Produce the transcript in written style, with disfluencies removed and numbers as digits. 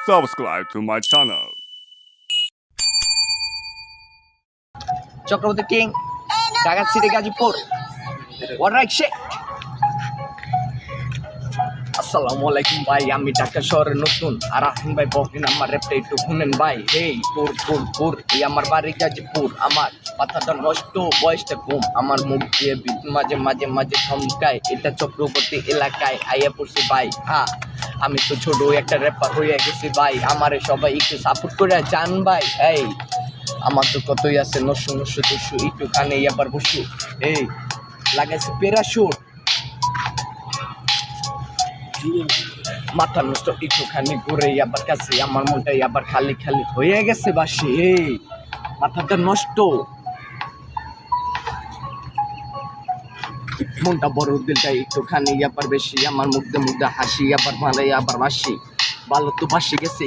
Subscribe to my channel. Chakraborty king, Dhaka city, Gazipur. আসসালামু আলাইকুম ভাই, আমি ঢাকা শহরে নতুন আর আহিন ভাই বকেন আমার র্যাপটা একটু শুনেন ভাই। হেই পুর এই আমার বাড়ি গাজীপুর। আমার মাথাটা নষ্ট, বয়সটা কম, আমার মুখ দিয়ে বিট মাঝে মাঝে মাঝে থমকায়। এটা চক্রবর্তী এলাকায় আইয়া পড়ছি ভাই। হ্যাঁ, আমি তো ছোট একটা র্যাপার হয়ে গেছি ভাই। আমারে সবাই একটু সাপোর্ট করে যান ভাই। এই আমার তো কতই আছে নশো দুশো, একটু কানে আবার বসু। এই লাগাইছে প্যারাশুট, মাথা নষ্ট একটুখানি ঘুরে আবার কাছে, আমার মনটাই আবার খালি খালি হয়ে গেছে বাসি। এই মাথাটা নষ্ট, মনটা বড়, দিলটা একটুখানি আবার বেশি, আমার মুখে হাসি আবার মারাই আবার বাসি, ভালো তো বাসি গেছে।